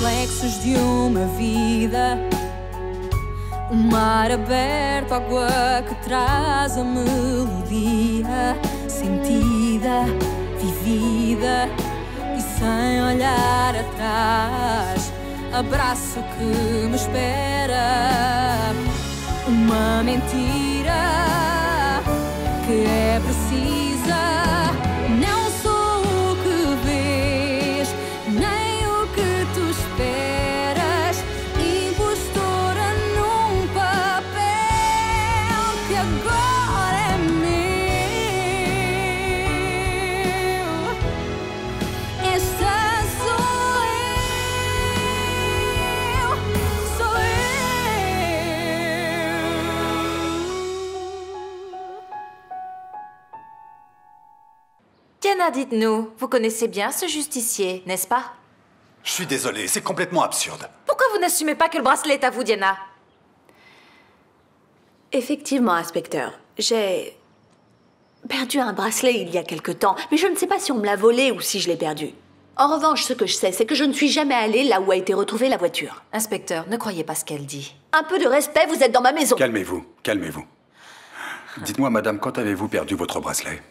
reflexos de uma vida. O mar aberto, água que traz a melodia sentida, vivida e sem olhar atrás. Abraço que me espera. Uma mentira que é precisa. Não sou o que vês, nem o que tu esperas. Impostora num papel que agora é meu. Esta sou eu, sou eu. Diana, dites-nous, vous connaissez bien ce justicier, n'est-ce pas? Je suis désolé, c'est complètement absurde. Pourquoi vous n'assumez pas que le bracelet est à vous, Diana? Effectivement, inspecteur, j'ai perdu un bracelet il y a quelque temps, mais je ne sais pas si on me l'a volé ou si je l'ai perdu. En revanche, ce que je sais, c'est que je ne suis jamais allée là où a été retrouvée la voiture. Inspecteur, ne croyez pas ce qu'elle dit. Un peu de respect, vous êtes dans ma maison. Calmez-vous, calmez-vous. Dites-moi, madame, quand avez-vous perdu votre bracelet?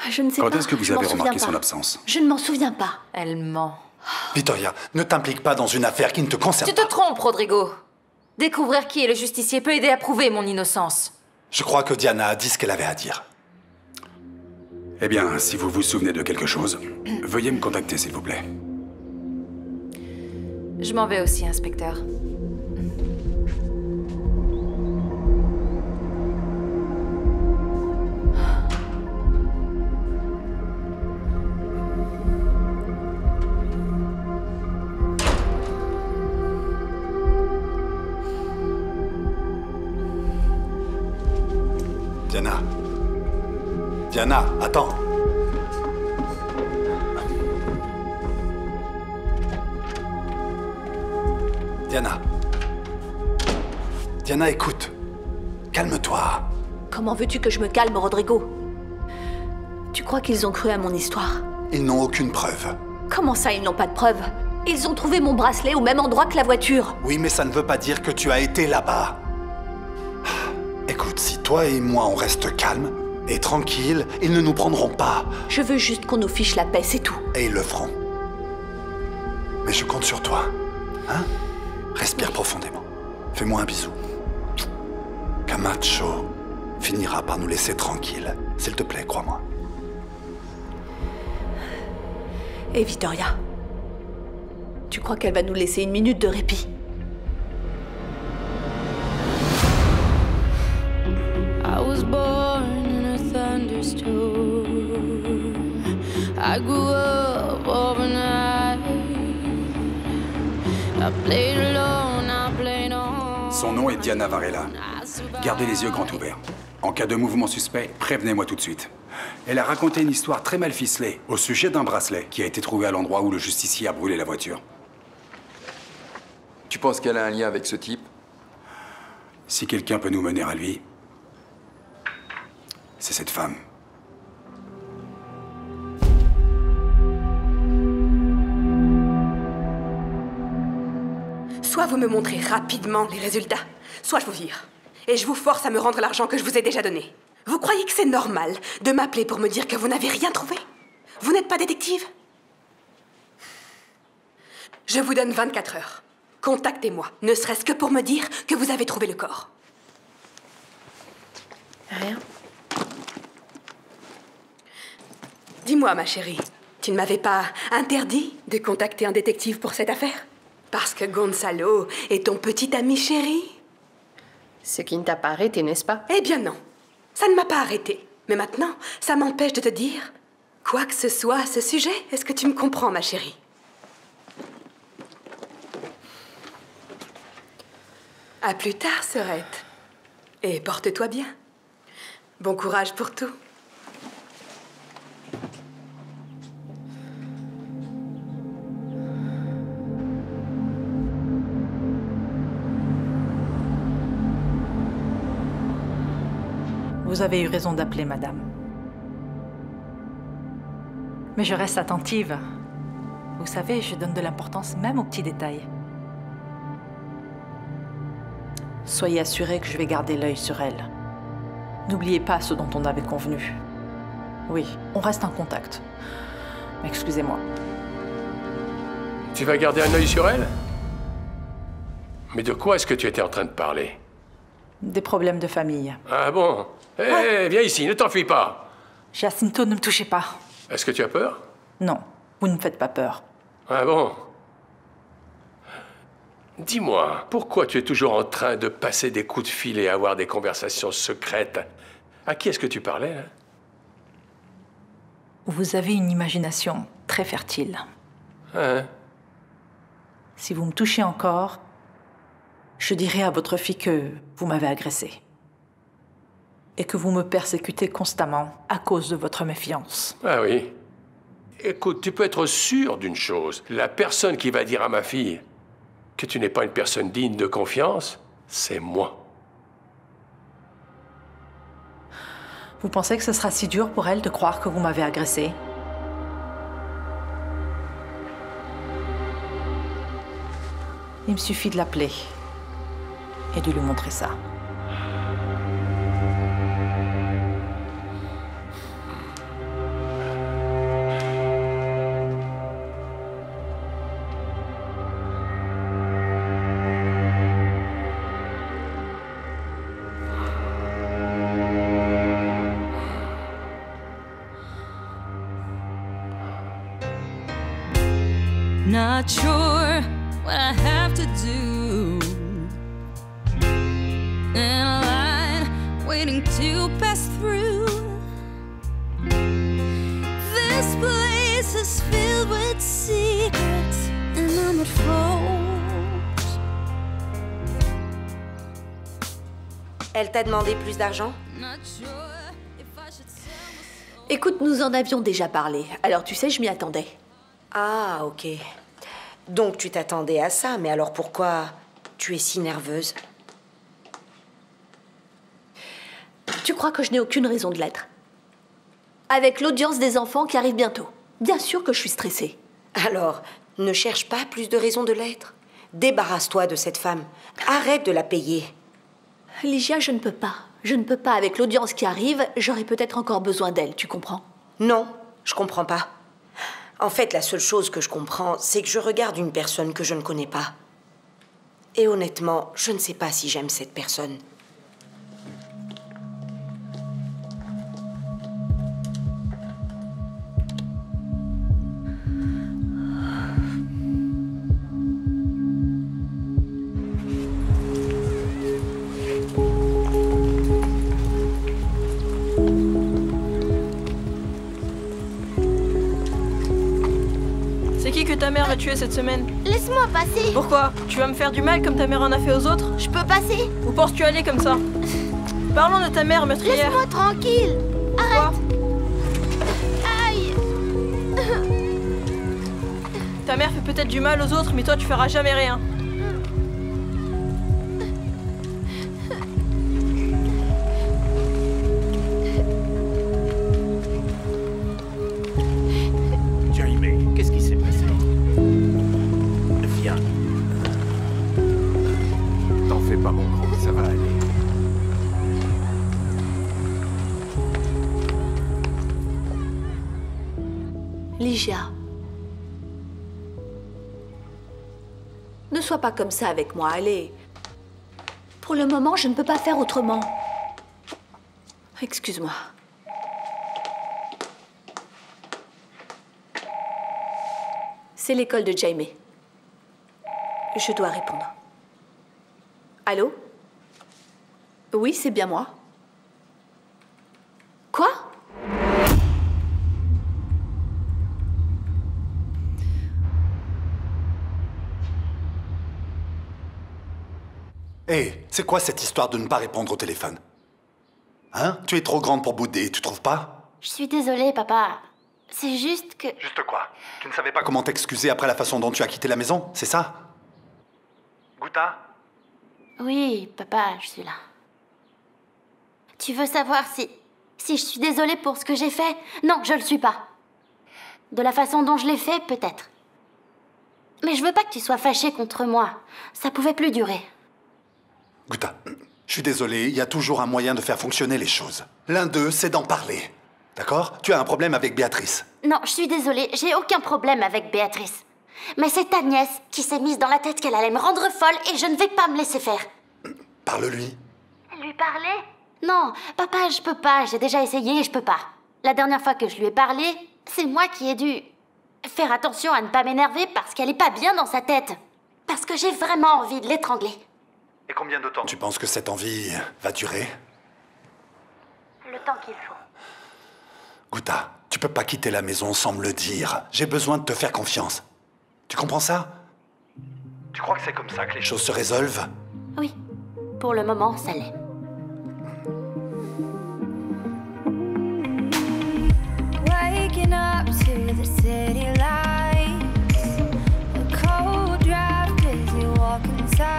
Je ne sais Quand pas. est-ce que vous je m'en avez remarqué souviens son pas. absence? Je ne m'en souviens pas. Elle ment. Victoria, ne t'implique pas dans une affaire qui ne te concerne Tu te pas. trompes, Rodrigo. Découvrir qui est le justicier peut aider à prouver mon innocence. Je crois que Diana a dit ce qu'elle avait à dire. Eh bien, si vous vous souvenez de quelque chose, veuillez me contacter, s'il vous plaît. Je m'en vais aussi, inspecteur. Diana. Diana, attends. Diana. Diana, écoute. Calme-toi. Comment veux-tu que je me calme, Rodrigo? Tu crois qu'ils ont cru à mon histoire? Ils n'ont aucune preuve. Comment ça, ils n'ont pas de preuves? Ils ont trouvé mon bracelet au même endroit que la voiture. Oui, mais ça ne veut pas dire que tu as été là-bas. Écoute, si toi et moi on reste calme et tranquille, ils ne nous prendront pas. Je veux juste qu'on nous fiche la paix, c'est tout. Et ils le feront. Mais je compte sur toi. Hein? Respire profondément. Fais-moi un bisou. Camacho finira par nous laisser tranquilles. S'il te plaît, crois-moi. Et Victoria, tu crois qu'elle va nous laisser une minute de répit? I was born in a thunderstorm. I grew up overnight. I played alone, I played on. Son nom est Diana Varela. Gardez les yeux grands ouverts. En cas de mouvement suspect, prévenez-moi tout de suite. Elle a raconté une histoire très mal ficelée au sujet d'un bracelet qui a été trouvé à l'endroit où le justicier a brûlé la voiture. Tu penses qu'elle a un lien avec ce type? Si quelqu'un peut nous mener à lui, c'est cette femme. Soit vous me montrez rapidement les résultats, soit je vous vire. Et je vous force à me rendre l'argent que je vous ai déjà donné. Vous croyez que c'est normal de m'appeler pour me dire que vous n'avez rien trouvé? Vous n'êtes pas détective? Je vous donne 24 heures. Contactez-moi, ne serait-ce que pour me dire que vous avez trouvé le corps. Rien. Dis-moi, ma chérie, tu ne m'avais pas interdit de contacter un détective pour cette affaire? Parce que Gonzalo est ton petit ami chéri? Ce qui ne t'a pas arrêté, n'est-ce pas? Eh bien non, ça ne m'a pas arrêté. Mais maintenant, ça m'empêche de te dire quoi que ce soit à ce sujet. Est-ce que tu me comprends, ma chérie? À plus tard, sœurette. Et porte-toi bien. Bon courage pour tout. Vous avez eu raison d'appeler, madame. Mais je reste attentive. Vous savez, je donne de l'importance même aux petits détails. Soyez assurés que je vais garder l'œil sur elle. N'oubliez pas ce dont on avait convenu. Oui, on reste en contact. Excusez-moi. Tu vas garder un œil sur elle? Mais de quoi est-ce que tu étais en train de parler? Des problèmes de famille. Ah bon? Hé, viens ici, ne t'enfuis pas. Jacinto, ne me touchez pas. Est-ce que tu as peur? Non, vous ne me faites pas peur. Ah bon? Dis-moi, pourquoi tu es toujours en train de passer des coups de fil et avoir des conversations secrètes? À qui est-ce que tu parlais, hein? Vous avez une imagination très fertile. Hein? Si vous me touchez encore, je dirai à votre fille que vous m'avez agressé. Et que vous me persécutez constamment à cause de votre méfiance. Ah oui. Écoute, tu peux être sûr d'une chose. La personne qui va dire à ma fille que tu n'es pas une personne digne de confiance, c'est moi. Vous pensez que ce sera si dur pour elle de croire que vous m'avez agressé? Il me suffit de l'appeler et de lui montrer ça. Not sure what I have to do. In a line waiting to pass through. This place is filled with secrets and I'm at fault. Elle t'a demandé plus d'argent? Not sure if I should sell my soul. Écoute, nous en avions déjà parlé. Alors tu sais, je m'y attendais. Ah, ok. Donc tu t'attendais à ça, mais alors pourquoi tu es si nerveuse? Tu crois que je n'ai aucune raison de l'être? Avec l'audience des enfants qui arrive bientôt. Bien sûr que je suis stressée. Alors, ne cherche pas plus de raisons de l'être. Débarrasse-toi de cette femme. Arrête de la payer. Ligia, je ne peux pas. Je ne peux pas. Avec l'audience qui arrive, j'aurai peut-être encore besoin d'elle, tu comprends? Non, je comprends pas. En fait, la seule chose que je comprends, c'est que je regarde une personne que je ne connais pas. Et honnêtement, je ne sais pas si j'aime cette personne. C'est qui que ta mère a tué cette semaine? Laisse-moi passer. Pourquoi? Tu vas me faire du mal comme ta mère en a fait aux autres? Je peux passer. Où penses-tu aller comme ça? Parlons de ta mère meurtrière. Laisse-moi tranquille. Arrête. Aïe. Ta mère fait peut-être du mal aux autres, mais toi tu feras jamais rien. Jaime, qu'est-ce qui s'est passé? Viens. T'en fais pas, mon gros, ça va aller. Ligia. Ne sois pas comme ça avec moi, allez. Pour le moment, je ne peux pas faire autrement. Excuse-moi. C'est l'école de Jaime. Je dois répondre. Allô? Oui, c'est bien moi. Quoi? Hé, c'est quoi cette histoire de ne pas répondre au téléphone? Hein? Tu es trop grande pour bouder, tu trouves pas? Je suis désolée, papa. C'est juste que... Juste quoi? Tu ne savais pas comment t'excuser après la façon dont tu as quitté la maison, c'est ça? Gouta? Oui, papa, je suis là. Tu veux savoir si je suis désolée pour ce que j'ai fait? Non, je le suis pas. De la façon dont je l'ai fait, peut-être. Mais je veux pas que tu sois fâché contre moi. Ça pouvait plus durer. Guta, je suis désolé, il y a toujours un moyen de faire fonctionner les choses. L'un d'eux, c'est d'en parler. D'accord? Tu as un problème avec Béatrice. Non, je suis désolée, j'ai aucun problème avec Béatrice. Mais c'est ta nièce qui s'est mise dans la tête qu'elle allait me rendre folle et je ne vais pas me laisser faire. Parle-lui. Lui parler? Non, papa, je peux pas, j'ai déjà essayé et je peux pas. La dernière fois que je lui ai parlé, c'est moi qui ai dû faire attention à ne pas m'énerver parce qu'elle est pas bien dans sa tête. Parce que j'ai vraiment envie de l'étrangler. Et combien de temps tu penses que cette envie va durer? Le temps qu'il faut. Guta, tu peux pas quitter la maison sans me le dire. J'ai besoin de te faire confiance. Tu comprends ça? Tu crois que c'est comme ça que les choses se résolvent? Oui, pour le moment, ça l'est. Waking up to the city lights, a cold drive 'cause you walk inside.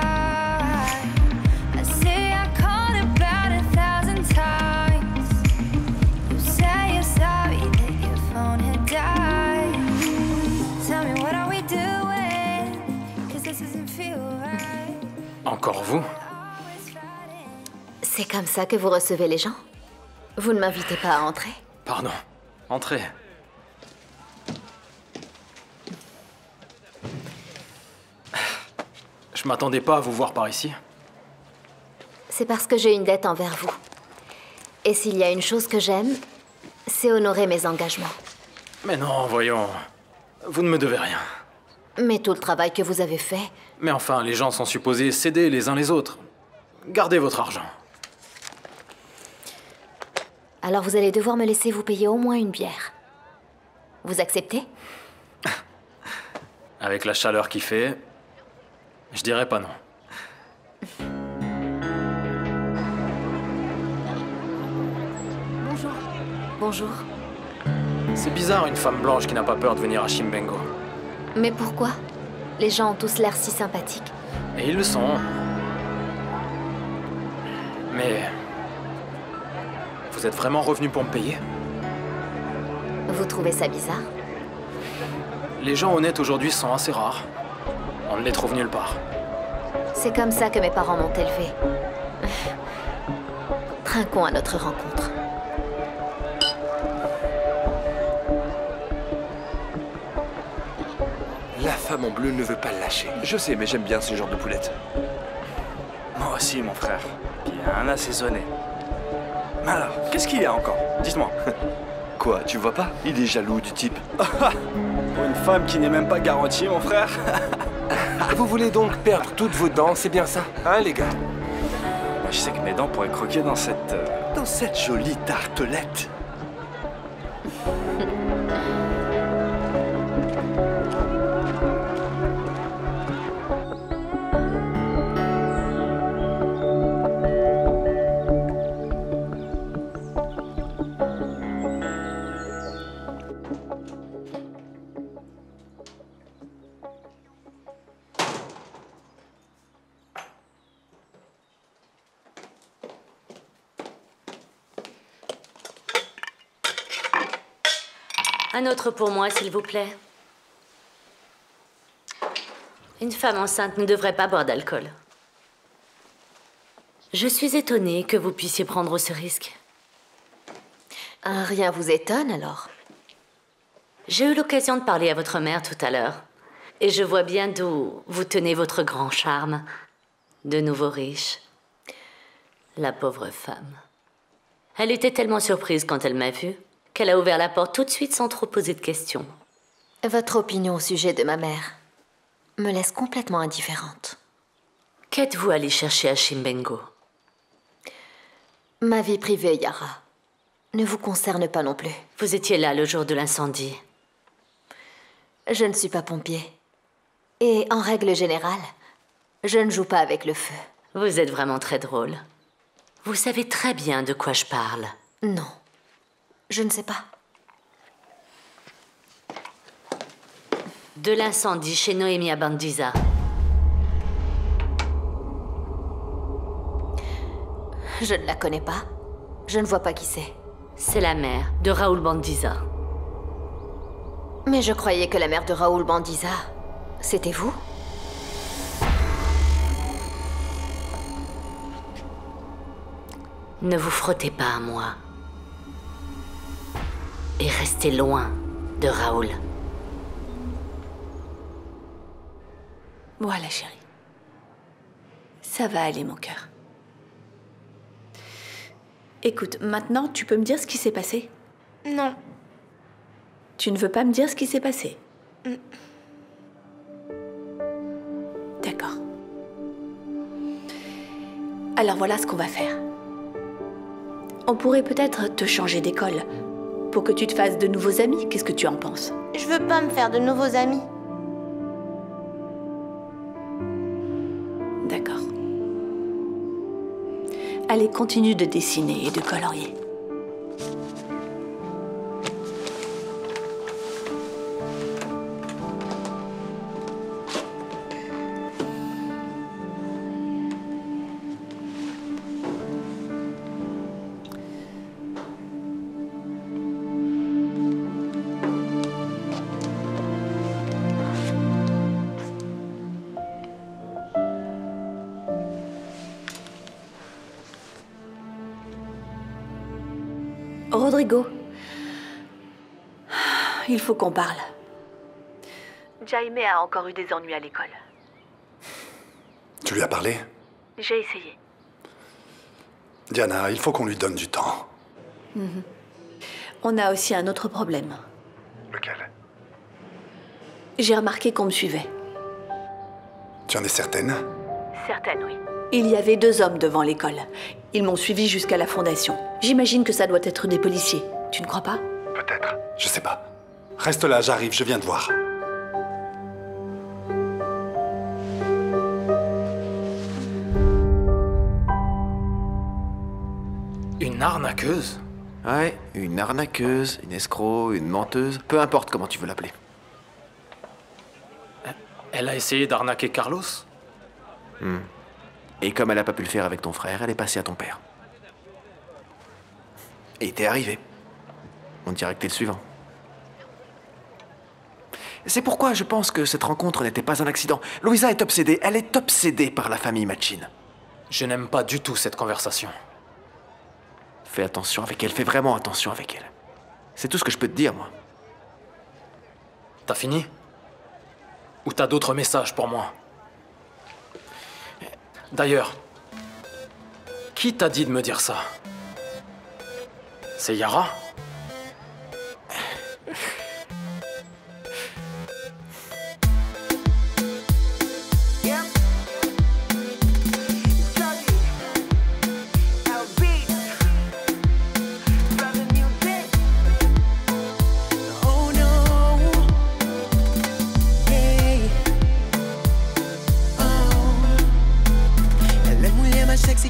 I say I called about 1,000 times. You say you're sorry that your phone had died. Tell me what are we doing? 'Cause this doesn't feel right. Encore vous? C'est comme ça que vous recevez les gens? Vous ne m'invitez pas à entrer? Pardon. Entrez. Je m'attendais pas à vous voir par ici. C'est parce que j'ai une dette envers vous. Et s'il y a une chose que j'aime, c'est honorer mes engagements. Mais non, voyons. Vous ne me devez rien. Mais tout le travail que vous avez fait... Mais enfin, les gens sont supposés s'aider les uns les autres. Gardez votre argent. Alors vous allez devoir me laisser vous payer au moins une bière. Vous acceptez? Avec la chaleur qu'il fait, je dirais pas non. Bonjour. Bonjour. C'est bizarre une femme blanche qui n'a pas peur de venir à Chimbengo. Mais pourquoi? Les gens ont tous l'air si sympathiques. Et ils le sont. Mais... Vous êtes vraiment revenu pour me payer? Vous trouvez ça bizarre? Les gens honnêtes aujourd'hui sont assez rares. On ne les trouve nulle part. C'est comme ça que mes parents m'ont élevée. Trinquons à notre rencontre. La femme en bleu ne veut pas le lâcher. Je sais, mais j'aime bien ce genre de poulette. Moi aussi, mon frère. Bien assaisonné. Alors, qu'est-ce qu'il y a encore? Dites-moi. Quoi, tu vois pas? Il est jaloux du type. Pour une femme qui n'est même pas garantie, mon frère. Vous voulez donc perdre toutes vos dents, c'est bien ça? Hein, les gars? Moi, je sais que mes dents pourraient croquer dans cette jolie tartelette. Un autre pour moi, s'il vous plaît. Une femme enceinte ne devrait pas boire d'alcool. Je suis étonnée que vous puissiez prendre ce risque. Rien vous étonne, alors? J'ai eu l'occasion de parler à votre mère tout à l'heure. Et je vois bien d'où vous tenez votre grand charme. De nouveau riche. La pauvre femme. Elle était tellement surprise quand elle m'a vue qu'elle a ouvert la porte tout de suite sans trop poser de questions. Votre opinion au sujet de ma mère me laisse complètement indifférente. Qu'êtes-vous allé chercher à Chimbengo? Ma vie privée, Yara, ne vous concerne pas non plus. Vous étiez là le jour de l'incendie. Je ne suis pas pompier. Et en règle générale, je ne joue pas avec le feu. Vous êtes vraiment très drôle. Vous savez très bien de quoi je parle. Non. Je ne sais pas. De l'incendie chez Noémie à Bandiza. Je ne la connais pas. Je ne vois pas qui c'est. C'est la mère de Raoul Bandiza. Mais je croyais que la mère de Raoul Bandiza, C'était vous? Ne vous frottez pas à moi. Et restez loin de Raoul. Voilà, chérie. Ça va aller, mon cœur. Écoute, maintenant, tu peux me dire ce qui s'est passé? Non. Tu ne veux pas me dire ce qui s'est passé? D'accord. Alors voilà ce qu'on va faire. On pourrait peut-être te changer d'école pour que tu te fasses de nouveaux amis. Qu'est-ce que tu en penses? Je veux pas me faire de nouveaux amis. D'accord. Allez, continue de dessiner et de colorier. Rodrigo, il faut qu'on parle. Jaime a encore eu des ennuis à l'école. Tu lui as parlé? J'ai essayé. Diana, il faut qu'on lui donne du temps. On a aussi un autre problème. Lequel? J'ai remarqué qu'on me suivait. Tu en es certaine? Certaine, oui. Il y avait 2 hommes devant l'école. Ils m'ont suivi jusqu'à la fondation. J'imagine que ça doit être des policiers. Tu ne crois pas? Peut-être. Je sais pas. Reste là, j'arrive, je viens de voir. Une arnaqueuse? Ouais, une arnaqueuse, une escroc, une menteuse, peu importe comment tu veux l'appeler. Elle a essayé d'arnaquer Carlos? Et comme elle a pas pu le faire avec ton frère, elle est passée à ton père. Et t'es arrivé. On dirait que t'es le suivant. C'est pourquoi je pense que cette rencontre n'était pas un accident. Louisa est obsédée, elle est obsédée par la famille Machin. Je n'aime pas du tout cette conversation. Fais attention avec elle, fais vraiment attention avec elle. C'est tout ce que je peux te dire, moi. T'as fini? Ou t'as d'autres messages pour moi? D'ailleurs, qui t'a dit de me dire ça? C'est Yara?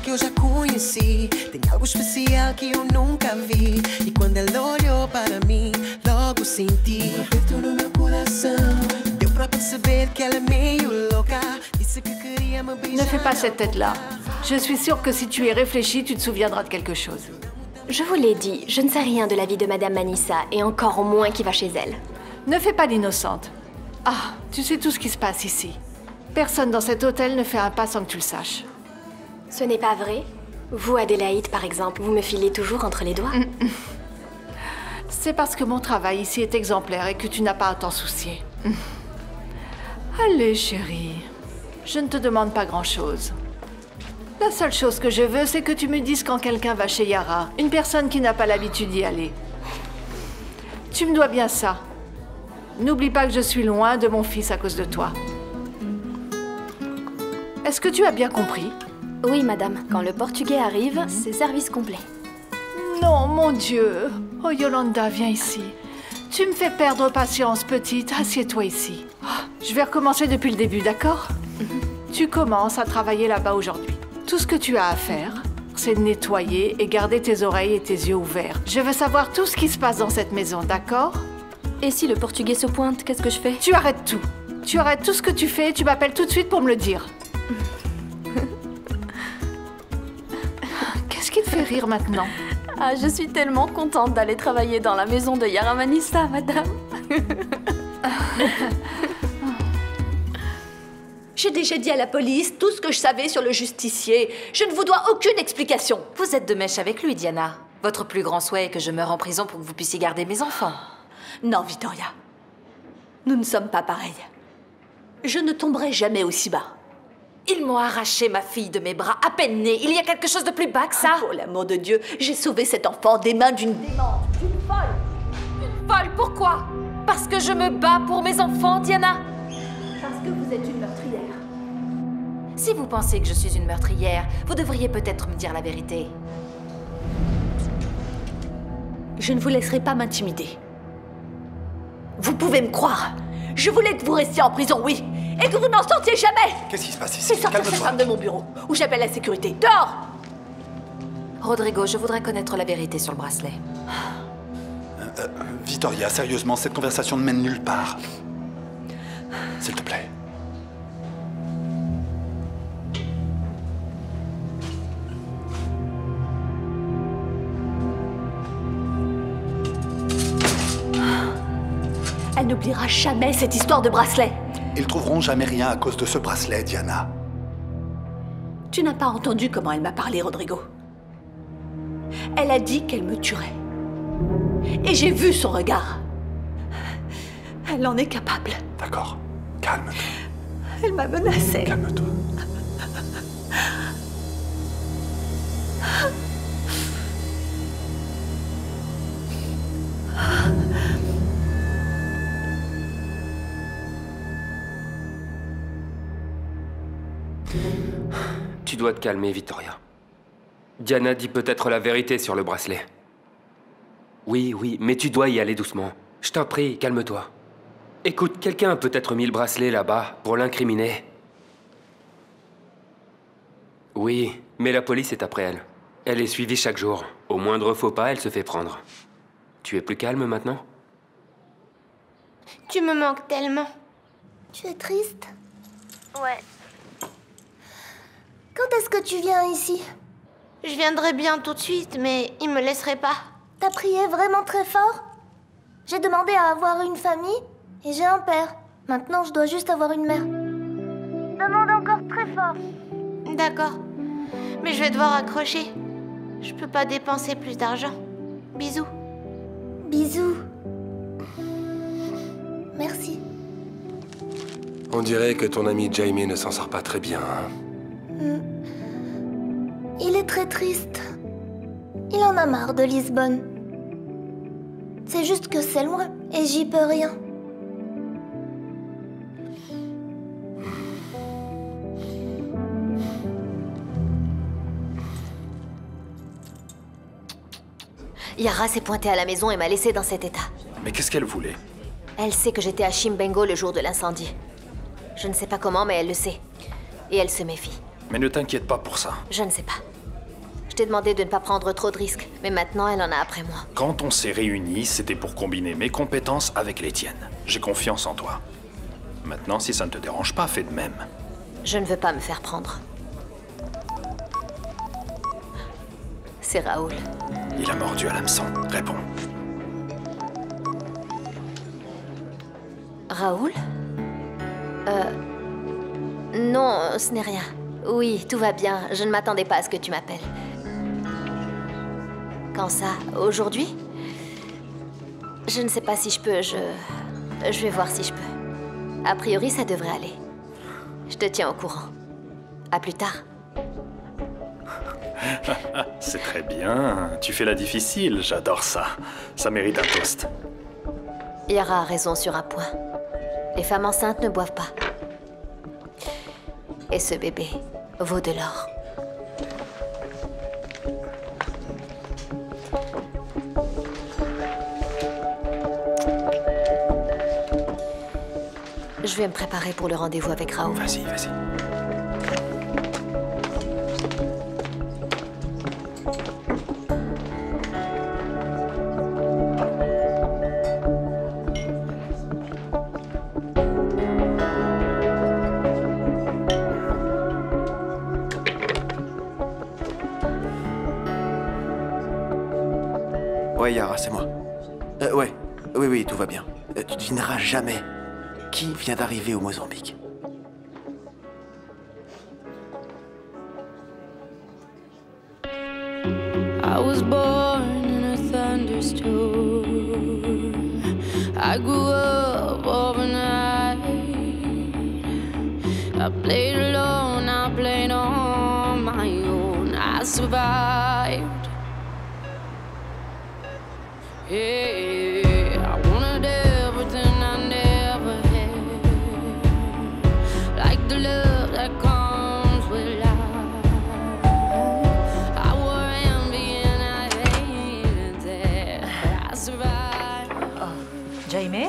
Que eu já conheci. Tem algo especial que eu nunca vi. E quando ela olhou para mim, logo senti um aperto no meu coração. Deu pra perceber que ela é meio louca. Disse que queria me beijar. Ne fais pas cette tête-là. Je suis sûre que si tu y réfléchis, tu te souviendras de quelque chose. Je vous l'ai dit, je ne sais rien de la vie de Madame Manissa, et encore moins qui va chez elle. Ne fais pas l'innocente. Ah, tu sais tout ce qui se passe ici. Personne dans cet hôtel ne fait un pas sans que tu le saches. Ce n'est pas vrai? Vous, Adélaïde, par exemple, vous me filez toujours entre les doigts? C'est parce que mon travail ici est exemplaire et que tu n'as pas à t'en soucier. Allez, chérie. Je ne te demande pas grand-chose. La seule chose que je veux, c'est que tu me dises quand quelqu'un va chez Yara, une personne qui n'a pas l'habitude d'y aller. Tu me dois bien ça. N'oublie pas que je suis loin de mon fils à cause de toi. Est-ce que tu as bien compris? Oui, madame. Quand le portugais arrive, c'est service complet. Non, mon Dieu. Oh, Yolanda, viens ici. Tu me fais perdre patience, petite. Assieds-toi ici. Je vais recommencer depuis le début, d'accord? Tu commences à travailler là-bas aujourd'hui. Tout ce que tu as à faire, c'est de nettoyer et garder tes oreilles et tes yeux ouverts. Je veux savoir tout ce qui se passe dans cette maison, d'accord? Et si le portugais se pointe, qu'est-ce que je fais? Tu arrêtes tout. Tu arrêtes tout ce que tu fais et tu m'appelles tout de suite pour me le dire. Qu'est-ce qui te fait rire maintenant? Ah, je suis tellement contente d'aller travailler dans la maison de Yara Manissa, madame. J'ai déjà dit à la police tout ce que je savais sur le justicier. Je ne vous dois aucune explication. Vous êtes de mèche avec lui, Diana. Votre plus grand souhait est que je meure en prison pour que vous puissiez garder mes enfants. Non, Victoria. Nous ne sommes pas pareils. Je ne tomberai jamais aussi bas. Ils m'ont arraché ma fille de mes bras, à peine née. Il y a quelque chose de plus bas que ça. Pour l'amour de Dieu, j'ai sauvé cet enfant des mains d'une démente, d'une folle. Une folle, pourquoi? Parce que je me bats pour mes enfants, Diana. Parce que vous êtes une meurtrière. Si vous pensez que je suis une meurtrière, vous devriez peut-être me dire la vérité. Je ne vous laisserai pas m'intimider. Vous pouvez me croire. Je voulais que vous restiez en prison, oui. Et que vous n'en sortiez jamais. Qu'est-ce qui se passe ici? C'est sortir cette femme de mon bureau, ou j'appelle la sécurité. Dehors! Rodrigo, je voudrais connaître la vérité sur le bracelet. Victoria, sérieusement, cette conversation ne mène nulle part. S'il te plaît. Elle n'oubliera jamais cette histoire de bracelet. Ils trouveront jamais rien à cause de ce bracelet, Diana. Tu n'as pas entendu comment elle m'a parlé, Rodrigo. Elle a dit qu'elle me tuerait. Et j'ai vu son regard. Elle en est capable. D'accord. Calme-toi. Elle m'a menacée. Calme-toi. Tu dois te calmer, Victoria. Diana dit peut-être la vérité sur le bracelet. Oui, mais tu dois y aller doucement. Je t'en prie, calme-toi. Écoute, quelqu'un a peut-être mis le bracelet là-bas pour l'incriminer. Oui, mais la police est après elle. Elle est suivie chaque jour. Au moindre faux pas, elle se fait prendre. Tu es plus calme maintenant? Tu me manques tellement. Tu es triste? Ouais. Quand est-ce que tu viens ici? Je viendrai bien tout de suite, mais il me laisserait pas. T'as prié vraiment très fort? J'ai demandé à avoir une famille et j'ai un père. Maintenant, je dois juste avoir une mère. Demande encore très fort. D'accord. Mais je vais devoir accrocher. Je peux pas dépenser plus d'argent. Bisous. Bisous. Merci. On dirait que ton ami Jamie ne s'en sort pas très bien, hein? Il est très triste. Il en a marre de Lisbonne. C'est juste que c'est loin et j'y peux rien. Yara s'est pointée à la maison et m'a laissée dans cet état. Mais qu'est-ce qu'elle voulait? Elle sait que j'étais à Chimbengo le jour de l'incendie. Je ne sais pas comment, mais elle le sait. Et elle se méfie. Mais ne t'inquiète pas pour ça. Je ne sais pas. Je t'ai demandé de ne pas prendre trop de risques, mais maintenant elle en a après moi. Quand on s'est réunis, c'était pour combiner mes compétences avec les tiennes. J'ai confiance en toi. Maintenant, si ça ne te dérange pas, fais de même. Je ne veux pas me faire prendre. C'est Raoul. Il a mordu à l'hameçon. Réponds. Raoul? Non, ce n'est rien. Oui, tout va bien. Je ne m'attendais pas à ce que tu m'appelles. Quand ça? Aujourd'hui? Je ne sais pas si je peux, je vais voir si je peux. A priori, ça devrait aller. Je te tiens au courant. À plus tard. C'est très bien. Tu fais la difficile, j'adore ça. Ça mérite un toast. Yara a raison sur un point. Les femmes enceintes ne boivent pas. Et ce bébé vaut de l'or. Je vais me préparer pour le rendez-vous avec Raoul. Vas-y, vas-y. Ouais, Yara, c'est moi. Oui, tout va bien. Tu devineras jamais qui vient d'arriver au Mozambique. I was born in a thunderstorm. I grew up overnight. I played alone, I played on my own. I survived. Yeah, I wanted everything I never had, like the love that comes with life. I wore envy and I hated that, but I survived. Oh, Jaime?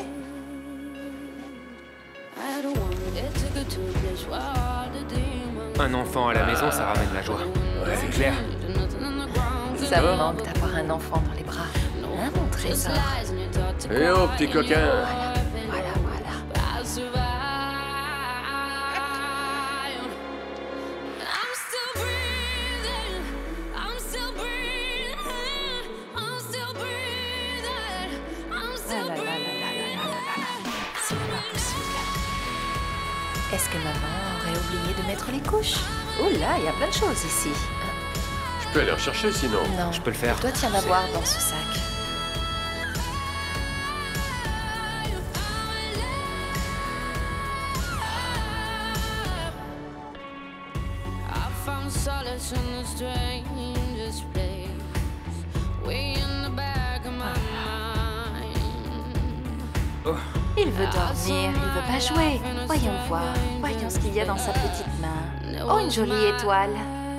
Un enfant à la maison, ça ramène la joie. C'est clair. Ça me manque d'avoir un enfant dans les bras. Hein, mon trésor? Eh oh, petit coquin! Voilà, voilà. C'est pas possible. Est-ce que maman aurait oublié de mettre les couches? Oh là, il y a plein de choses ici. Je peux aller en chercher sinon. Non, je peux le faire. Il doit y en avoir dans ce sac. Il veut dormir, il veut pas jouer. Voyons voir, voyons ce qu'il y a dans sa petite main. Oh, une jolie étoile.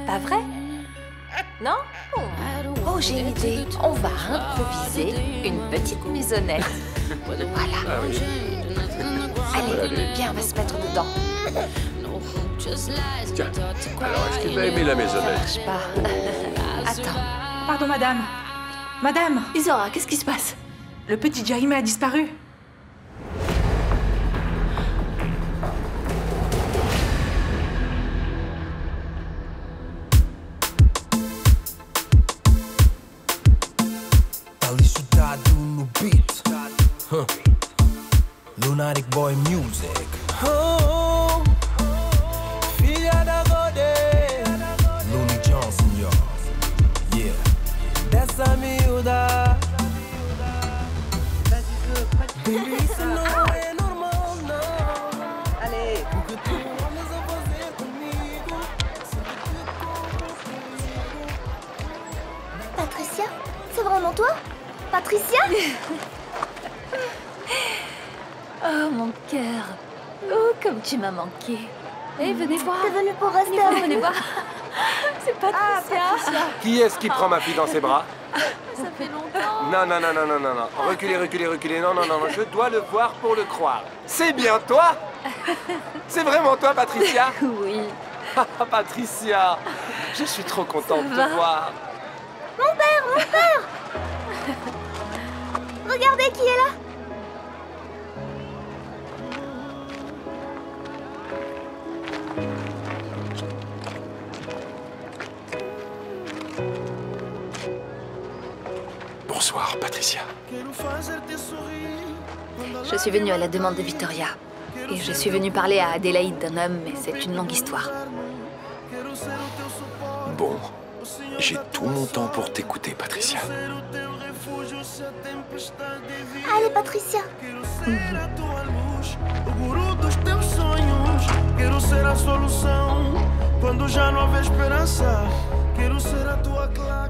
Pas vrai? Non? Oh, j'ai une idée. On va improviser une petite maisonnette. Voilà. Ah oui. Allez, viens, on va se mettre dedans. Tiens, alors est-ce que tu as aimé la maisonnette? Ça marche pas. Attends. Pardon, madame. Madame! Isora, qu'est-ce qui se passe? Le petit Jaime a disparu. Lunatic Boy Music. Oh, filha da Godê. Looney Johnson, yo. Yeah. Dessa miúda. Baby, isso não é normal, não. Allez. O que tu andas a fazer comigo? Patricia? C'est vraiment toi? Patricia? Oh, mon cœur. Oh, comme tu m'as manqué. Eh, venez voir. T'es venue pour rester? Venez voir. C'est Patricia. Qui est-ce qui prend ma fille dans ses bras? Ça fait longtemps. Non, non, non, non, non, non, non. Reculez, reculez, reculez. Non, non, non, non. Je dois le voir pour le croire. C'est bien toi? C'est vraiment toi, Patricia? Oui. Ah, Patricia, je suis trop contente de te voir. Mon père, mon père. Regardez qui est là. Bonsoir, Patricia. Je suis venue à la demande de Victoria. Et je suis venue parler à Adélaïde d'un homme, mais c'est une longue histoire. Bon, j'ai tout mon temps pour t'écouter, Patricia. Allez, Patricia.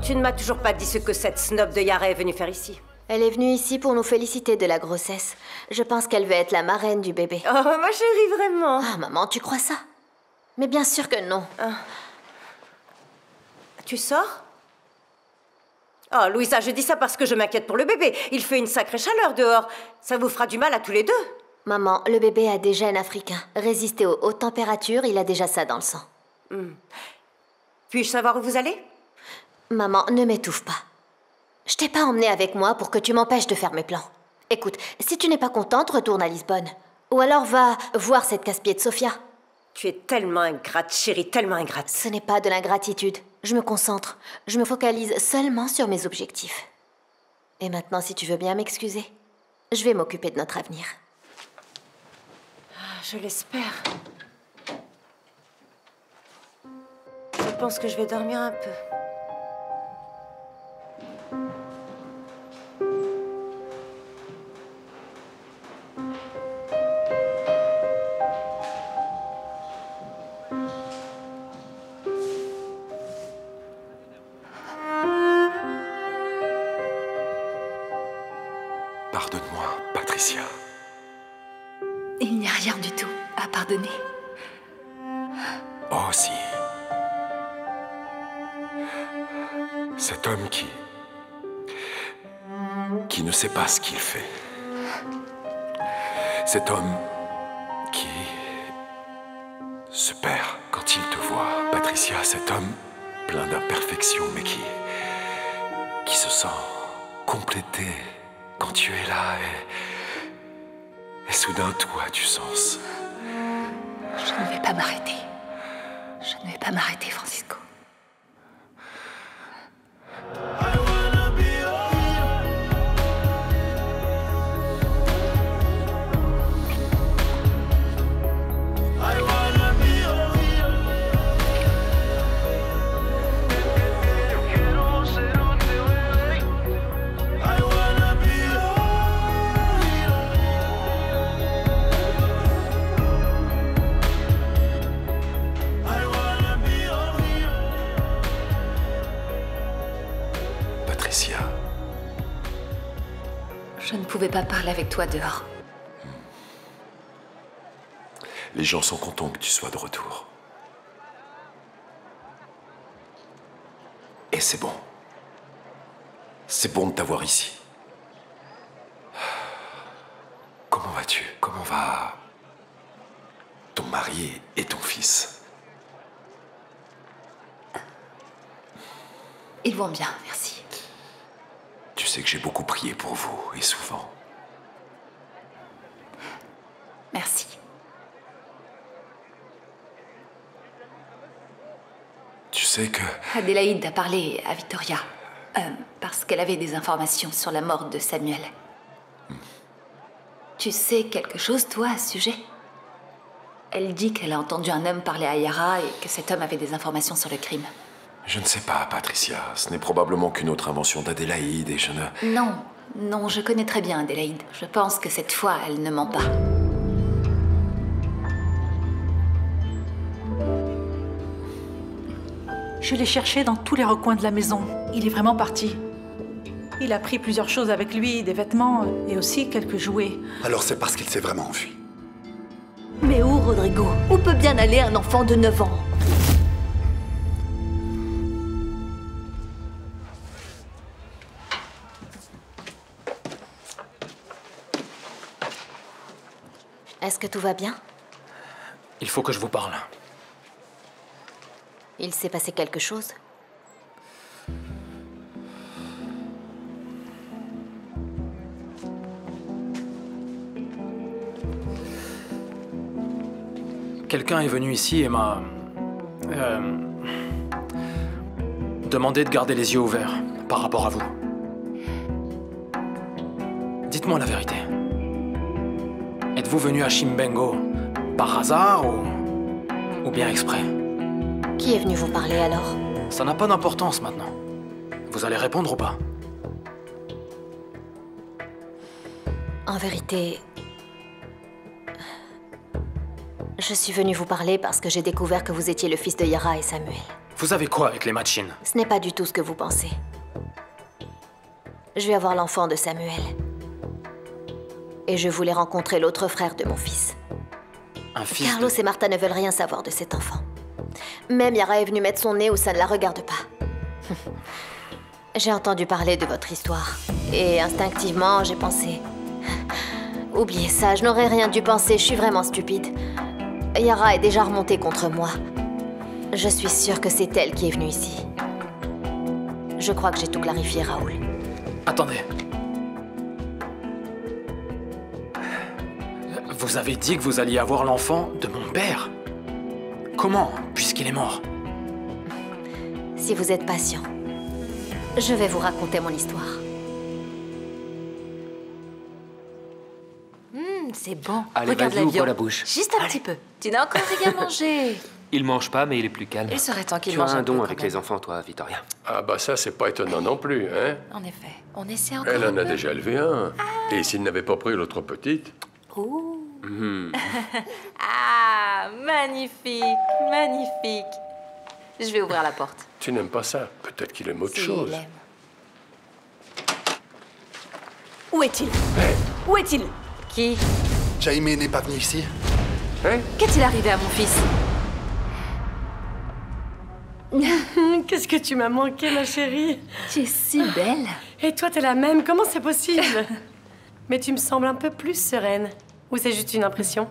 Tu ne m'as toujours pas dit ce que cette snob de Yara est venue faire ici. Elle est venue ici pour nous féliciter de la grossesse. Je pense qu'elle veut être la marraine du bébé. Oh, ma chérie, vraiment. Ah, maman, tu crois ça? Mais bien sûr que non. Tu sors? Oh, Louisa, je dis ça parce que je m'inquiète pour le bébé. Il fait une sacrée chaleur dehors. Ça vous fera du mal à tous les deux. Maman, le bébé a des gènes africains. Résister aux hautes températures, il a déjà ça dans le sang. Puis-je savoir où vous allez? Maman, ne m'étouffe pas. Je t'ai pas emmenée avec moi pour que tu m'empêches de faire mes plans. Écoute, si tu n'es pas contente, retourne à Lisbonne. Ou alors va voir cette casse-pied de Sofia. Tu es tellement ingrate, chérie, tellement ingrate. Ce n'est pas de l'ingratitude. Je me concentre. Je me focalise seulement sur mes objectifs. Et maintenant, si tu veux bien m'excuser, je vais m'occuper de notre avenir. Je l'espère. Je pense que je vais dormir un peu. Patricia. Il n'y a rien du tout à pardonner. Oh si. Cet homme qui ne sait pas ce qu'il fait. Cet homme qui se perd quand il te voit. Patricia, cet homme plein d'imperfections, mais qui se sent complété quand tu es là et soudain tout a du sens. Je ne vais pas m'arrêter. Je ne vais pas m'arrêter, Francisco. Je ne pouvais pas parler avec toi dehors. Les gens sont contents que tu sois de retour. Et c'est bon. C'est bon de t'avoir ici. Comment vas-tu? Comment va ton mari et ton fils? Ils vont bien, merci. Tu sais que j'ai beaucoup prié pour vous, et souvent. Merci. Tu sais que... Adélaïde a parlé à Victoria, parce qu'elle avait des informations sur la mort de Samuel. Tu sais quelque chose, toi, à ce sujet? Elle dit qu'elle a entendu un homme parler à Yara et que cet homme avait des informations sur le crime. Je ne sais pas, Patricia. Ce n'est probablement qu'une autre invention d'Adélaïde et je ne... Non, je connais très bien Adélaïde. Je pense que cette fois, elle ne ment pas. Je l'ai cherché dans tous les recoins de la maison. Il est vraiment parti. Il a pris plusieurs choses avec lui, des vêtements et aussi quelques jouets. Alors c'est parce qu'il s'est vraiment enfui. Mais où, Rodrigo? Où peut bien aller un enfant de 9 ans? Est-ce que tout va bien? Il faut que je vous parle. Il s'est passé quelque chose? Quelqu'un est venu ici et m'a... demandé de garder les yeux ouverts par rapport à vous. Dites-moi la vérité. Êtes-vous venu à Chimbengo par hasard ou bien exprès? Qui est venu vous parler alors? Ça n'a pas d'importance maintenant. Vous allez répondre ou pas? En vérité, je suis venue vous parler parce que j'ai découvert que vous étiez le fils de Yara et Samuel. Vous avez quoi avec les machines? Ce n'est pas du tout ce que vous pensez. Je vais avoir l'enfant de Samuel. Et je voulais rencontrer l'autre frère de mon fils. Un fils Carlos et Martha ne veulent rien savoir de cet enfant. Même Yara est venue mettre son nez où ça ne la regarde pas. J'ai entendu parler de votre histoire. Et instinctivement, j'ai pensé... Oubliez ça, je n'aurais rien dû penser, je suis vraiment stupide. Yara est déjà remontée contre moi. Je suis sûre que c'est elle qui est venue ici. Je crois que j'ai tout clarifié, Raoul. Attendez. Vous avez dit que vous alliez avoir l'enfant de mon père. Comment, puisqu'il est mort? Si vous êtes patient, je vais vous raconter mon histoire. C'est bon. Allez, Regarde vas-y, ouvre l'avion. la bouche. Juste un petit peu. Tu n'as encore rien mangé. Il mange pas, mais il est plus calme. Il serait temps qu'il Tu mange as un un peu, don quand avec même. les enfants, toi, Victoria. Ah bah ça, c'est pas étonnant non plus, hein? En effet, on essaie encore Elle un en a peu. déjà élevé un. Et s'il n'avait pas pris l'autre petite... Ouh. Mhm. Ah, magnifique, magnifique. Je vais ouvrir la porte. Tu n'aimes pas ça? Peut-être qu'il aime autre Si, chose. il aime. Où est-il? Où est-il? Qui? Jaime n'est pas venu ici? Hein? Qu'est-il arrivé à mon fils? Qu'est-ce que tu m'as manqué, ma chérie? Tu es si belle. Et toi, t'es la même. Comment c'est possible? Mais tu me sembles un peu plus sereine. Ou c'est juste une impression?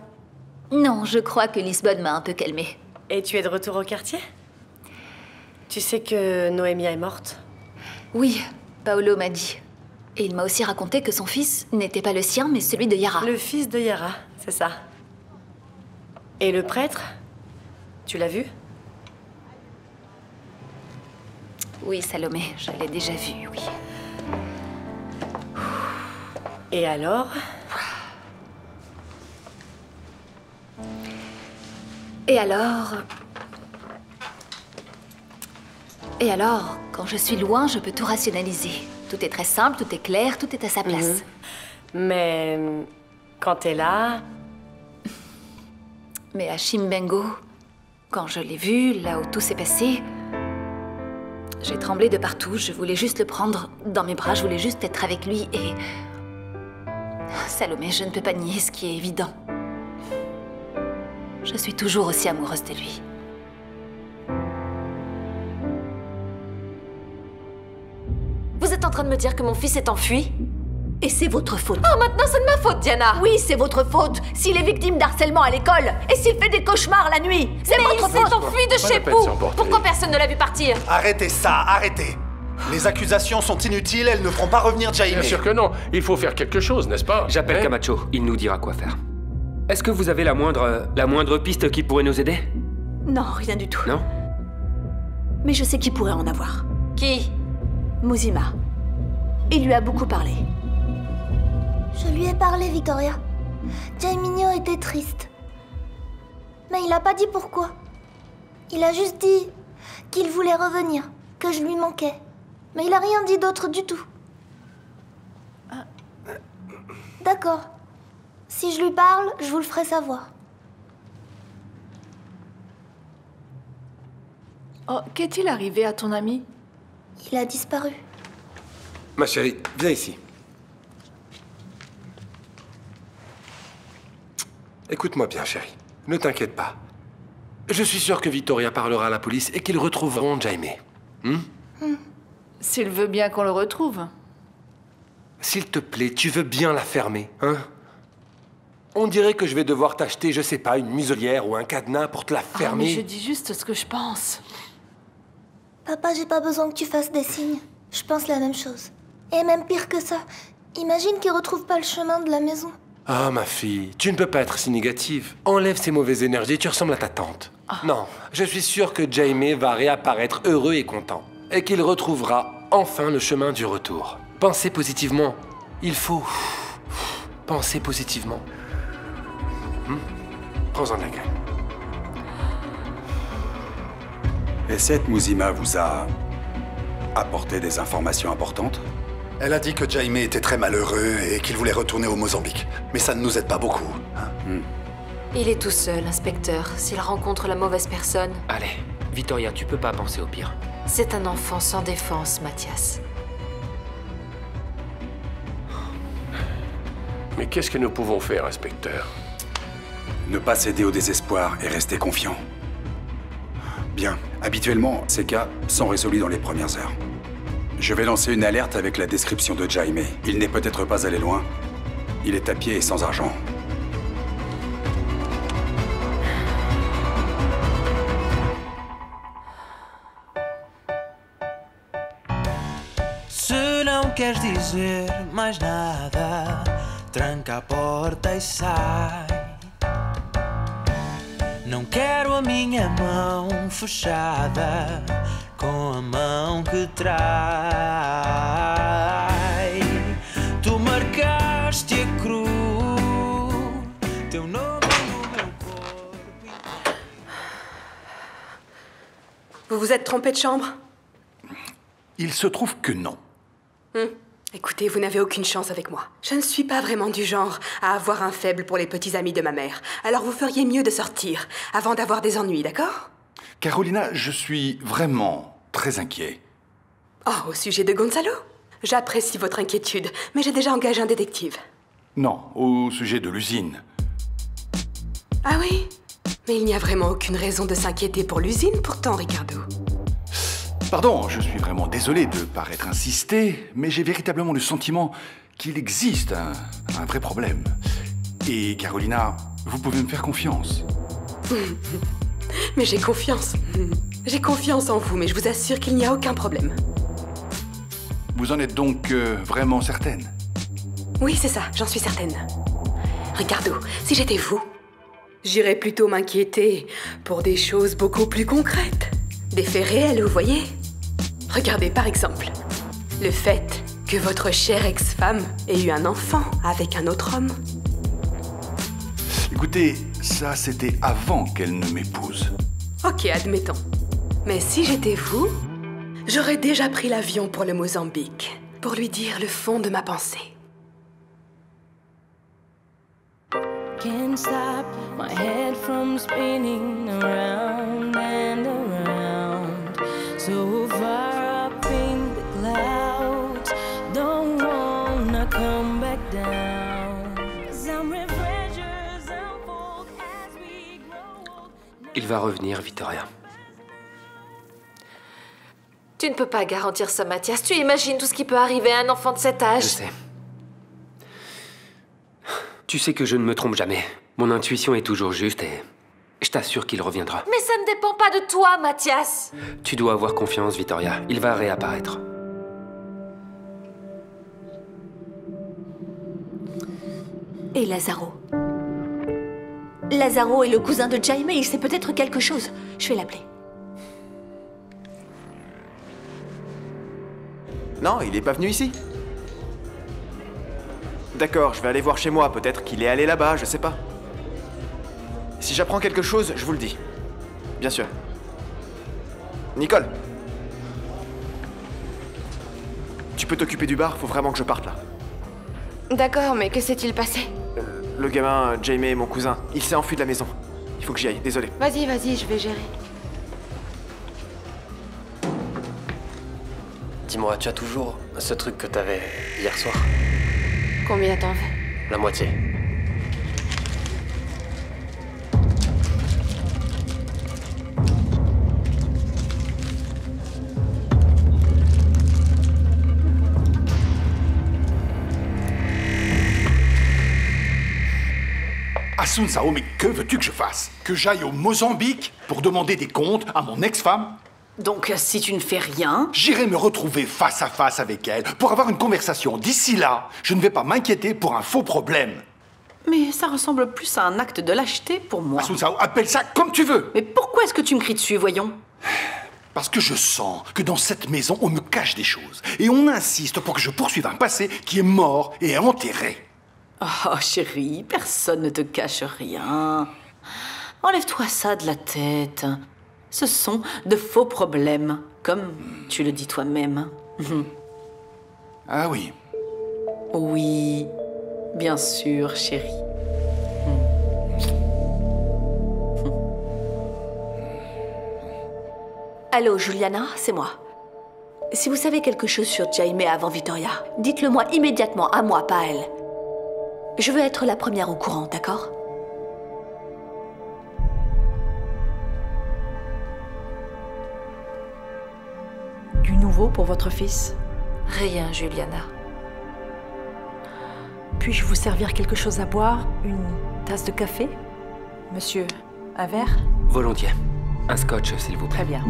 Non, je crois que Lisbonne m'a un peu calmée. Et tu es de retour au quartier? Tu sais que Noémia est morte? Oui, Paolo m'a dit. Et il m'a aussi raconté que son fils n'était pas le sien, mais celui de Yara. Le fils de Yara, c'est ça. Et le prêtre? Tu l'as vu? Oui, Salomé, je l'ai déjà vu, oui. Et alors? Et alors... Et alors, quand je suis loin, je peux tout rationaliser. Tout est très simple, tout est clair, tout est à sa place. Mais quand t'es là... Mais à Chimbengo, quand je l'ai vu, là où tout s'est passé, j'ai tremblé de partout. Je voulais juste le prendre dans mes bras, je voulais juste être avec lui et... Salomé, je ne peux pas nier ce qui est évident. Je suis toujours aussi amoureuse de lui. Vous êtes en train de me dire que mon fils est enfui? Et c'est votre faute. Oh, maintenant c'est de ma faute, Diana. Oui, c'est votre faute. S'il est victime d'harcèlement à l'école et s'il fait des cauchemars la nuit, c'est votre faute. Mais il s'est enfui de chez vous. Pourquoi personne ne l'a vu partir? Arrêtez ça, arrêtez. Les accusations sont inutiles, elles ne feront pas revenir Jaime. Bien sûr que non. Il faut faire quelque chose, n'est-ce pas? J'appelle Camacho. Il nous dira quoi faire. Est-ce que vous avez la moindre piste qui pourrait nous aider? Non, rien du tout. Non? Mais je sais qui pourrait en avoir. Qui? Muzima. Il lui a beaucoup parlé. Je lui ai parlé, Victoria. Jaiminho était triste. Mais il a pas dit pourquoi. Il a juste dit qu'il voulait revenir, que je lui manquais. Mais il a rien dit d'autre du tout. D'accord. Si je lui parle, je vous le ferai savoir. Oh, qu'est-il arrivé à ton ami? Il a disparu. Ma chérie, viens ici. Écoute-moi bien, chérie. Ne t'inquiète pas. Je suis sûr que Victoria parlera à la police et qu'ils retrouveront Jaime. S'il veut bien qu'on le retrouve. S'il te plaît, tu veux bien la fermer, hein? On dirait que je vais devoir t'acheter, je sais pas, une muselière ou un cadenas pour te la fermer. Mais je dis juste ce que je pense. Papa, j'ai pas besoin que tu fasses des signes. Je pense la même chose. Et même pire que ça, imagine qu'il retrouve pas le chemin de la maison. Ah, ma fille, tu ne peux pas être si négative. Enlève ces mauvaises énergies, tu ressembles à ta tante. Non, je suis sûr que Jaime va réapparaître heureux et content. Et qu'il retrouvera enfin le chemin du retour. Pensez positivement. Il faut penser positivement. Prends-en de la graine. Et cette Muzima vous a apporté des informations importantes? Elle a dit que Jaime était très malheureux et qu'il voulait retourner au Mozambique. Mais ça ne nous aide pas beaucoup. Il est tout seul, inspecteur. S'il rencontre la mauvaise personne... Allez, Victoria, tu peux pas penser au pire. C'est un enfant sans défense, Mathias. Mais qu'est-ce que nous pouvons faire, inspecteur? Ne pas céder au désespoir et rester confiant. Bien, habituellement, ces cas sont résolus dans les premières heures. Je vais lancer une alerte avec la description de Jaime. Il n'est peut-être pas allé loin. Il est à pied et sans argent. Se não queres dizer mais nada, tranca a porta e sai. Não quero a minha mão fechada com a mão que trai. Tu marcaste a cruz, teu nome no meu corpo. Vous vous êtes trompé de chambre? Il se trouve que non. Écoutez, vous n'avez aucune chance avec moi. Je ne suis pas vraiment du genre à avoir un faible pour les petits amis de ma mère. Alors vous feriez mieux de sortir avant d'avoir des ennuis, d'accord? Carolina, je suis vraiment très inquiet. Oh, au sujet de Gonzalo? J'apprécie votre inquiétude, mais j'ai déjà engagé un détective. Non, au sujet de l'usine. Ah oui? Mais il n'y a vraiment aucune raison de s'inquiéter pour l'usine pourtant, Ricardo. Pardon, je suis vraiment désolé de paraître insisté, mais j'ai véritablement le sentiment qu'il existe un vrai problème. Et Carolina, vous pouvez me faire confiance. Mais j'ai confiance. J'ai confiance en vous, mais je vous assure qu'il n'y a aucun problème. Vous en êtes donc vraiment certaine? Oui, c'est ça, j'en suis certaine. Ricardo, si j'étais vous, j'irais plutôt m'inquiéter pour des choses beaucoup plus concrètes. Des faits réels, vous voyez? Regardez par exemple, le fait que votre chère ex-femme ait eu un enfant avec un autre homme. Écoutez, ça c'était avant qu'elle ne m'épouse. Ok, admettons. Mais si j'étais vous, j'aurais déjà pris l'avion pour le Mozambique, pour lui dire le fond de ma pensée. Can't stop my head from spinning around and around. So far up in the clouds, don't wanna come back down. Some refreshers unfold as we grow. Il va revenir, Victoria. Tu ne peux pas garantir ça, Mathias. Tu imagines tout ce qui peut arriver à un enfant de cet âge. Je sais. Tu sais que je ne me trompe jamais. Mon intuition est toujours juste et je t'assure qu'il reviendra. Mais ça ne dépend pas de toi, Mathias. Tu dois avoir confiance, Victoria. Il va réapparaître. Et Lazaro? Lazaro est le cousin de Jaime, il sait peut-être quelque chose. Je vais l'appeler. Non, il est pas venu ici. D'accord, je vais aller voir chez moi. Peut-être qu'il est allé là-bas, je sais pas. Si j'apprends quelque chose, je vous le dis. Bien sûr. Nicole. Tu peux t'occuper du bar, faut vraiment que je parte là. D'accord, mais que s'est-il passé? Le gamin, Jaime, mon cousin, il s'est enfui de la maison. Il faut que j'y aille, désolé. Vas-y, je vais gérer. Dis-moi, tu as toujours ce truc que t'avais hier soir? Combien t'en veux? La moitié. Assunção, mais que veux-tu que je fasse? Que j'aille au Mozambique pour demander des comptes à mon ex-femme? Donc, si tu ne fais rien... J'irai me retrouver face à face avec elle pour avoir une conversation. D'ici là, je ne vais pas m'inquiéter pour un faux problème. Mais ça ressemble plus à un acte de lâcheté pour moi. Assunção, appelle ça comme tu veux. Mais pourquoi est-ce que tu me cries dessus, voyons? Parce que je sens que dans cette maison, on me cache des choses. Et on insiste pour que je poursuive un passé qui est mort et enterré. Oh, chérie, personne ne te cache rien. Enlève-toi ça de la tête. Ce sont de faux problèmes, comme tu le dis toi-même. Ah oui. Oui, bien sûr, chérie. Allô, Juliana, c'est moi. Si vous savez quelque chose sur Jaime avant Victoria, dites-le moi immédiatement, à moi, pas à elle. Je veux être la première au courant, d'accord? Du nouveau pour votre fils? Rien, Juliana. Puis-je vous servir quelque chose à boire? Une tasse de café? Monsieur, un verre? Volontiers. Un scotch, s'il vous plaît. Très bien.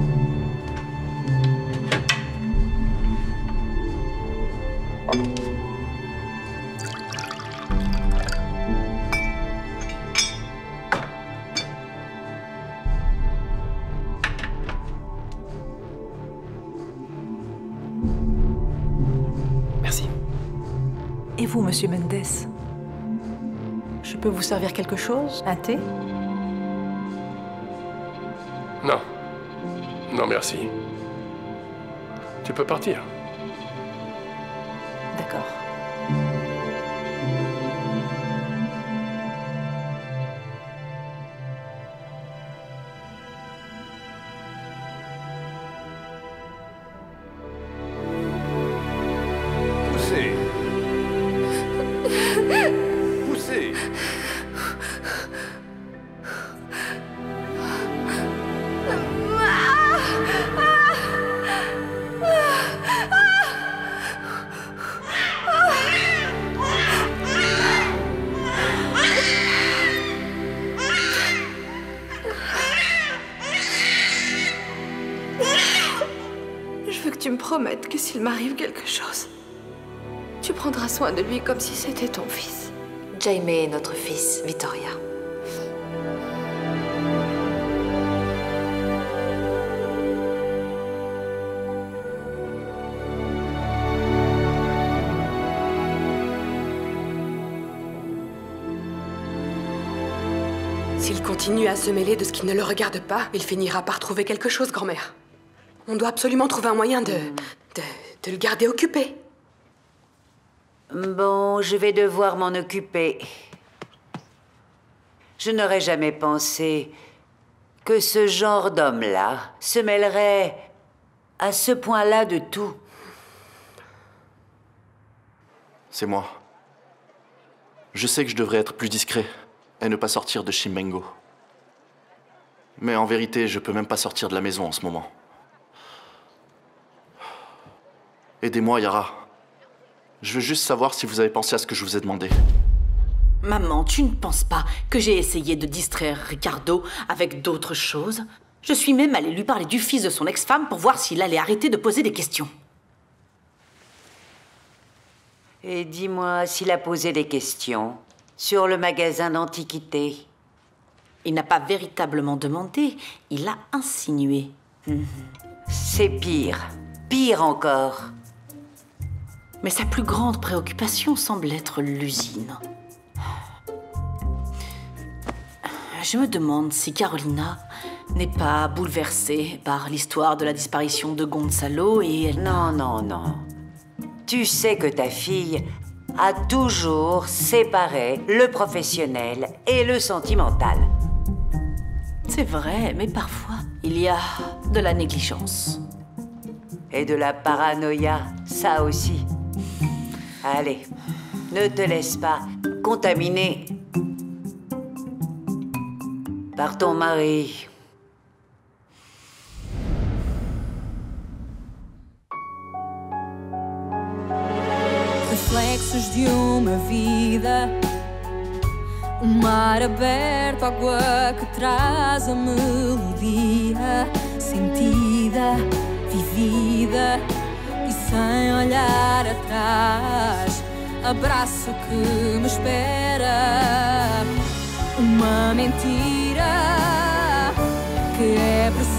Merci. Et vous, monsieur Mendes? Je peux vous servir quelque chose? Un thé? Non. Non, merci. Tu peux partir. D'accord. Poussez. promettre que s'il m'arrive quelque chose, tu prendras soin de lui comme si c'était ton fils. Jaime est notre fils, Victoria. S'il continue à se mêler de ce qui ne le regarde pas, il finira par trouver quelque chose, grand-mère. On doit absolument trouver un moyen de le garder occupé. Bon, je vais devoir m'en occuper. Je n'aurais jamais pensé que ce genre d'homme-là se mêlerait à ce point-là de tout. C'est moi. Je sais que je devrais être plus discret et ne pas sortir de Chimbengo. Mais en vérité, je peux même pas sortir de la maison en ce moment. Aidez-moi, Yara. Je veux juste savoir si vous avez pensé à ce que je vous ai demandé. Maman, tu ne penses pas que j'ai essayé de distraire Ricardo avec d'autres choses? Je suis même allée lui parler du fils de son ex-femme pour voir s'il allait arrêter de poser des questions. Et dis-moi s'il a posé des questions sur le magasin d'antiquités. Il n'a pas véritablement demandé, il a insinué. C'est pire. Pire encore. Mais sa plus grande préoccupation semble être l'usine. Je me demande si Carolina n'est pas bouleversée par l'histoire de la disparition de Gonzalo et elle... Non, non, non. Tu sais que ta fille a toujours séparé le professionnel et le sentimental. C'est vrai, mais parfois, il y a de la négligence. Et de la paranoïa, ça aussi. Allez, ne te laisse pas contaminer par ton mari. Reflexos de uma vida, mar aberto, água que traz a melodia sentida, vivida e sem olhar atrás. Abraço que me espera, uma mentira que é preciso.